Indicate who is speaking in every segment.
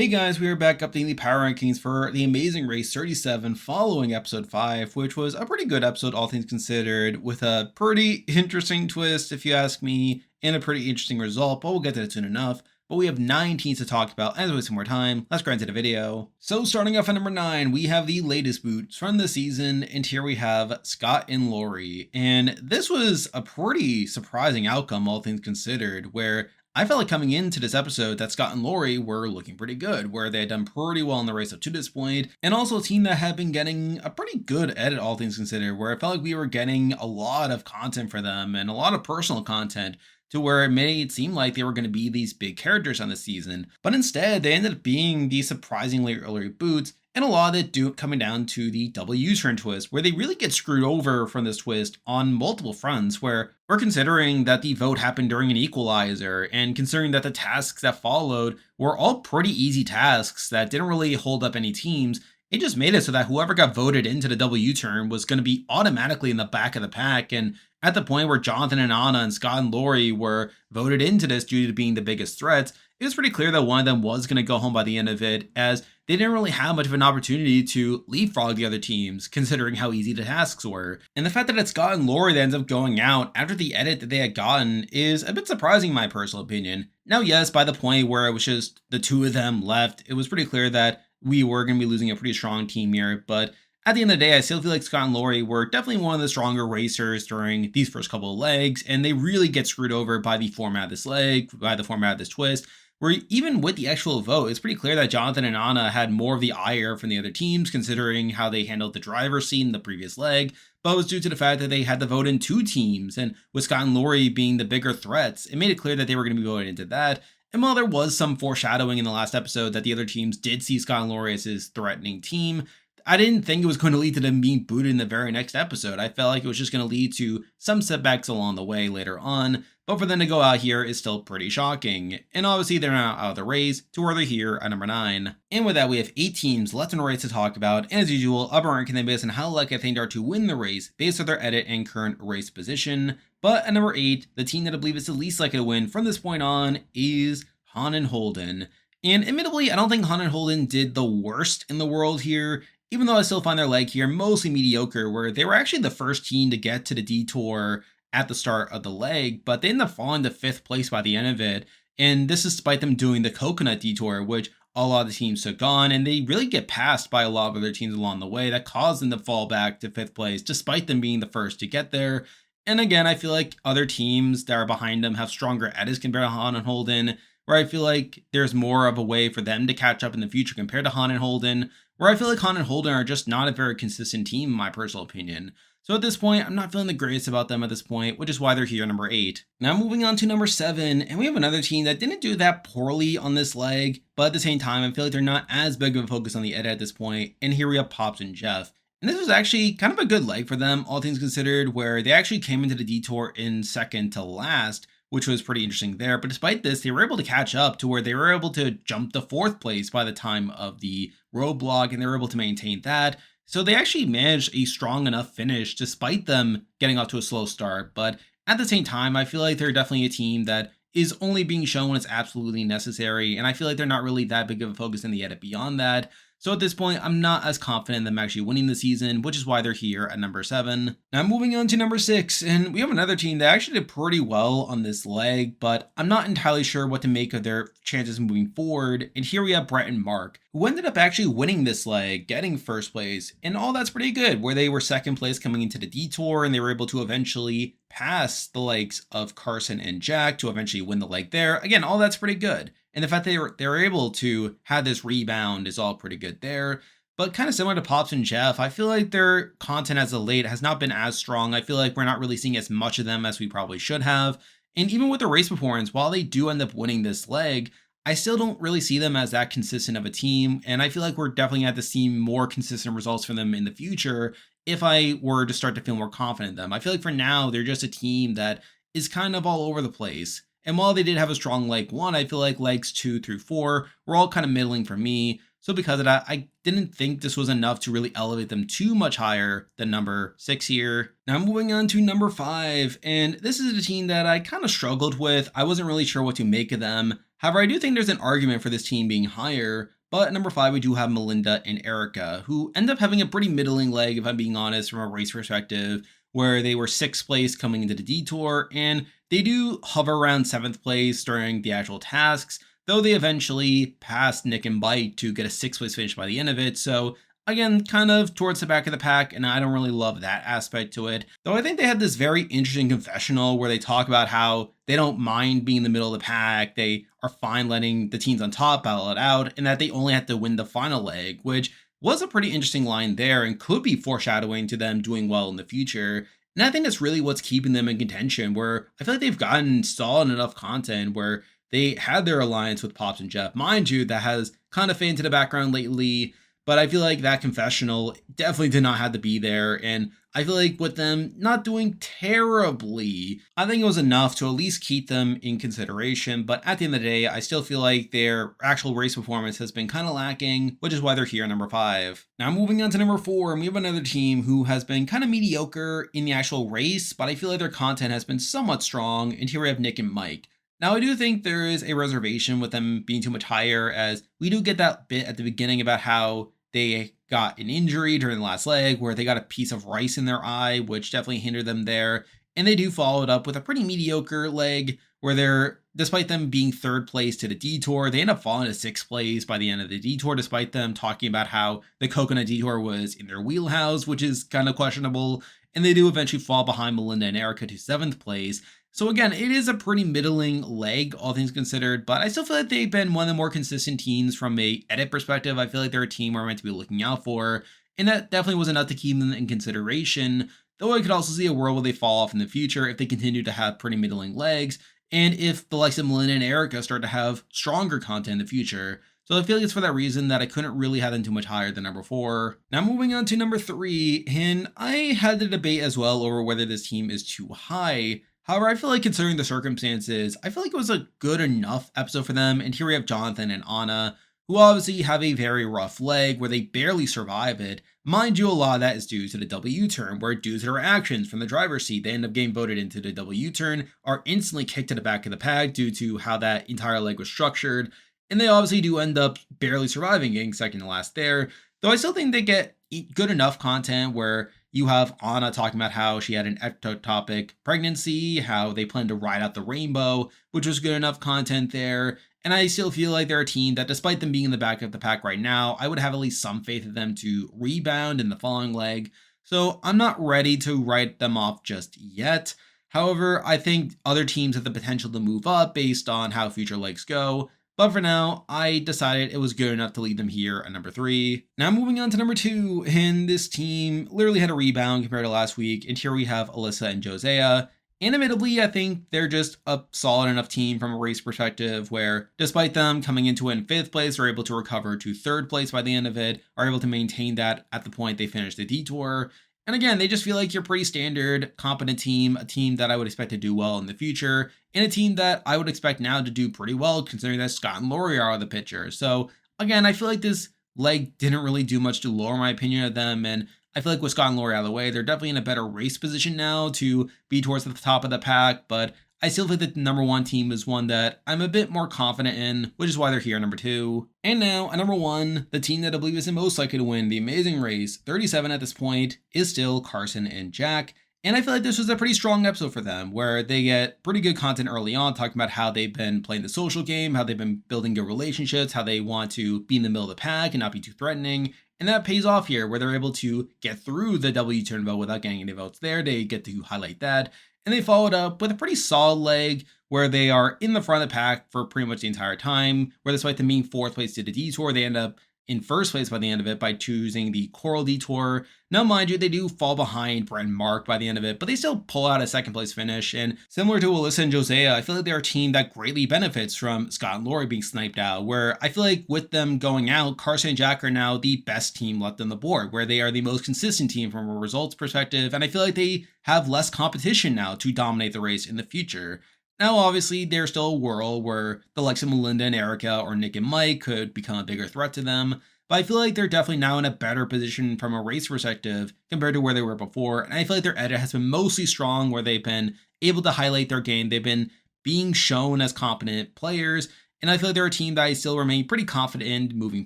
Speaker 1: Hey guys, we are back updating the power rankings for the Amazing Race 37 following episode 5, which was a pretty good episode, all things considered, with a pretty interesting twist, if you ask me, and a pretty interesting result, but we'll get to that soon enough. But we have 9 teams to talk about. As we some more time, let's get into the video. So starting off at number 9, we have the latest boots from the season, and here we have Scott and Lori. And this was a pretty surprising outcome, all things considered, where I felt like coming into this episode that Scott and Lori were looking pretty good, where they had done pretty well in the race up to this point, and also a team that had been getting a pretty good edit, all things considered, where I felt like we were getting a lot of content for them and a lot of personal content to where it made it seem like they were going to be these big characters on the season. But instead, they ended up being these surprisingly early boots, and a lot of it coming down to the double U-turn twist, where they really get screwed over from this twist on multiple fronts, where we're considering that the vote happened during an equalizer, and considering that the tasks that followed were all pretty easy tasks that didn't really hold up any teams. It just made it so that whoever got voted into the double U-turn was going to be automatically in the back of the pack, and at the point where Jonathan and Anna and Scott and Lori were voted into this due to being the biggest threats, it was pretty clear that one of them was going to go home by the end of it, as they didn't really have much of an opportunity to leapfrog the other teams, considering how easy the tasks were. And the fact that it's Scott and Lori that ends up going out after the edit that they had gotten is a bit surprising in my personal opinion. Now, yes, by the point where it was just the two of them left, it was pretty clear that we were going to be losing a pretty strong team here, but at the end of the day, I still feel like Scott and Lori were definitely one of the stronger racers during these first couple of legs, and they really get screwed over by the format of this leg, by the format of this twist, where even with the actual vote, it's pretty clear that Jonathan and Anna had more of the ire from the other teams, considering how they handled the driver's seat in the previous leg, but it was due to the fact that they had to vote in 2 teams, and with Scott and Lori being the bigger threats, it made it clear that they were going to be voted into that. And while there was some foreshadowing in the last episode that the other teams did see Scott and Lori as his threatening team, I didn't think it was going to lead to them being booted in the very next episode. I felt like it was just going to lead to some setbacks along the way later on, but for them to go out here is still pretty shocking. And obviously they're now out of the race to where they're here at number 9. And with that, we have 8 teams left in the race to talk about, and as usual, I'll be ranking them based on how likely I think they are to win the race based on their edit and current race position. But at number 8, the team that I believe is the least likely to win from this point on is Han and Holden. And admittedly, I don't think Han and Holden did the worst in the world here, even though I still find their leg here mostly mediocre, where they were actually the first team to get to the detour at the start of the leg, but they ended up falling to 5th place by the end of it. And this is despite them doing the coconut detour, which a lot of the teams took on, and they really get passed by a lot of other teams along the way that caused them to fall back to 5th place, despite them being the first to get there. And again, I feel like other teams that are behind them have stronger edits compared to Han and Holden, where I feel like there's more of a way for them to catch up in the future compared to Han and Holden, where I feel like Han and Holden are just not a very consistent team in my personal opinion. So at this point, I'm not feeling the greatest about them at this point, which is why they're here number 8. Now moving on to number 7, and we have another team that didn't do that poorly on this leg, but at the same time, I feel like they're not as big of a focus on the edit at this point, and here we have Pops and Jeff. And this was actually kind of a good leg for them, all things considered, where they actually came into the detour in second to last, which was pretty interesting there. But despite this, they were able to catch up to where they were able to jump to 4th place by the time of the roadblock, and they were able to maintain that. So they actually managed a strong enough finish despite them getting off to a slow start. But at the same time, I feel like they're definitely a team that is only being shown when it's absolutely necessary. And I feel like they're not really that big of a focus in the edit beyond that. So at this point, I'm not as confident in them actually winning the season, which is why they're here at number 7. Now moving on to number 6, and we have another team that actually did pretty well on this leg, but I'm not entirely sure what to make of their chances moving forward. And here we have Brett and Mark, who ended up actually winning this leg, getting 1st place, and all that's pretty good, where they were 2nd place coming into the detour, and they were able to eventually pass the legs of Carson and Jack to eventually win the leg there. Again, all that's pretty good. And the fact that they were able to have this rebound is all pretty good there. But kind of similar to Pops and Jeff, I feel like their content as of late has not been as strong. I feel like we're not really seeing as much of them as we probably should have. And even with the race performance, while they do end up winning this leg, I still don't really see them as that consistent of a team. And I feel like we're definitely going to have to see more consistent results from them in the future if I were to start to feel more confident in them. I feel like for now, they're just a team that is kind of all over the place. And while they did have a strong leg 1, I feel like legs 2 through 4 were all kind of middling for me. So because of that, I didn't think this was enough to really elevate them too much higher than number 6 here. Now moving on to number 5, and this is a team that I kind of struggled with. I wasn't really sure what to make of them. However, I do think there's an argument for this team being higher. But at number 5, we do have Melinda and Erica, who end up having a pretty middling leg, if I'm being honest, from a race perspective, where they were 6th place coming into the detour, and they do hover around 7th place during the actual tasks, though they eventually passed Nick and Bite to get a 6th place finish by the end of it. So again, kind of towards the back of the pack, and I don't really love that aspect to it. Though I think they had this very interesting confessional where they talk about how they don't mind being in the middle of the pack, they are fine letting the teams on top battle it out, and that they only have to win the final leg, which was a pretty interesting line there and could be foreshadowing to them doing well in the future. And I think that's really what's keeping them in contention, where I feel like they've gotten solid enough content where they had their alliance with Pops and Jeff. Mind you, that has kind of faded into the background lately, but I feel like that confessional definitely did not have to be there. And I feel like with them not doing terribly, I think it was enough to at least keep them in consideration. But at the end of the day, I still feel like their actual race performance has been kind of lacking, which is why they're here at number 5. Now moving on to number 4, and we have another team who has been kind of mediocre in the actual race, but I feel like their content has been somewhat strong. And here we have Nick and Mike. Now, I do think there is a reservation with them being too much higher, as we do get that bit at the beginning about how they got an injury during the last leg where they got a piece of rice in their eye, which definitely hindered them there. And they do follow it up with a pretty mediocre leg where they're, despite them being 3rd place to the detour, they end up falling to 6th place by the end of the detour, despite them talking about how the coconut detour was in their wheelhouse, which is kind of questionable. And they do eventually fall behind Melinda and Erica to 7th place. So again, it is a pretty middling leg, all things considered, but I still feel like they've been one of the more consistent teams from a edit perspective. I feel like they're a team we're meant to be looking out for, and that definitely was enough to keep them in consideration, though I could also see a world where they fall off in the future if they continue to have pretty middling legs, and if the likes of Melinda and Erica start to have stronger content in the future. So I feel like it's for that reason that I couldn't really have them too much higher than number 4. Now moving on to number 3, and I had the debate as well over whether this team is too high. However, I feel like considering the circumstances, I feel like it was a good enough episode for them. And here we have Jonathan and Anna, who obviously have a very rough leg where they barely survive it. Mind you, a lot of that is due to the W turn, where due to their actions from the driver's seat, they end up getting voted into the W turn, are instantly kicked to the back of the pack due to how that entire leg was structured. And they obviously do end up barely surviving, getting second to last there. Though I still think they get good enough content where you have Anna talking about how she had an ectopic pregnancy, how they plan to ride out the rainbow, which was good enough content there. And I still feel like they're a team that, despite them being in the back of the pack right now, I would have at least some faith in them to rebound in the following leg. So I'm not ready to write them off just yet. However, I think other teams have the potential to move up based on how future legs go. But for now, I decided it was good enough to leave them here at number 3. Now moving on to number 2, and this team literally had a rebound compared to last week. And here we have Alyssa and Josiah. And admittedly, I think they're just a solid enough team from a race perspective where, despite them coming into it in 5th place, are able to recover to 3rd place by the end of it, are able to maintain that at the point they finish the detour. And again, they just feel like you're pretty standard, competent team, a team that I would expect to do well in the future, and a team that I would expect now to do pretty well considering that Scott and Lori are the pitcher. So again, I feel like this leg didn't really do much to lower my opinion of them, and I feel like with Scott and Lori out of the way, they're definitely in a better race position now to be towards the top of the pack, but I still think that the number 1 team is one that I'm a bit more confident in, which is why they're here at number 2. And now, at number 1, the team that I believe is the most likely to win the Amazing Race, 37 at this point, is still Carson and Jack. And I feel like this was a pretty strong episode for them, where they get pretty good content early on, talking about how they've been playing the social game, how they've been building good relationships, how they want to be in the middle of the pack and not be too threatening. And that pays off here, where they're able to get through the W turn vote without getting any votes there. They get to highlight that. And they followed up with a pretty solid leg where they are in the front of the pack for pretty much the entire time, where despite them being 4th place to the detour, they end up in 1st place by the end of it by choosing the Coral Detour. Now, mind you, they do fall behind Brent and Mark by the end of it, but they still pull out a 2nd place finish. And similar to Alyssa and Josiah, I feel like they're a team that greatly benefits from Scott and Lori being sniped out, where I feel like with them going out, Carson and Jack are now the best team left on the board, where they are the most consistent team from a results perspective. And I feel like they have less competition now to dominate the race in the future. Now, obviously, there's still a world where the likes of Melinda and Erica or Nick and Mike could become a bigger threat to them, but I feel like they're definitely now in a better position from a race perspective compared to where they were before. And I feel like their edit has been mostly strong, where they've been able to highlight their game. They've been being shown as competent players. And I feel like they're a team that I still remain pretty confident in moving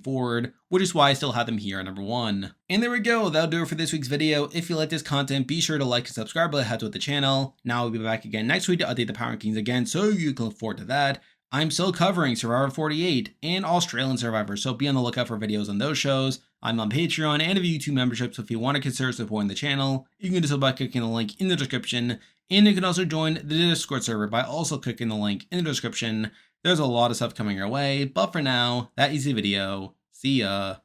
Speaker 1: forward, which is why I still have them here at number one. And there we go. That'll do it for this week's video. If you like this content, be sure to like and subscribe while it helps with the channel. Now I'll be back again next week to update the Power Rankings again, so you can look forward to that. I'm still covering Survivor 48 and Australian Survivor, so be on the lookout for videos on those shows. I'm on Patreon and have a YouTube membership, so if you want to consider supporting the channel, you can do so by clicking the link in the description. And you can also join the Discord server by also clicking the link in the description. There's a lot of stuff coming your way, but for now, that is the video. See ya.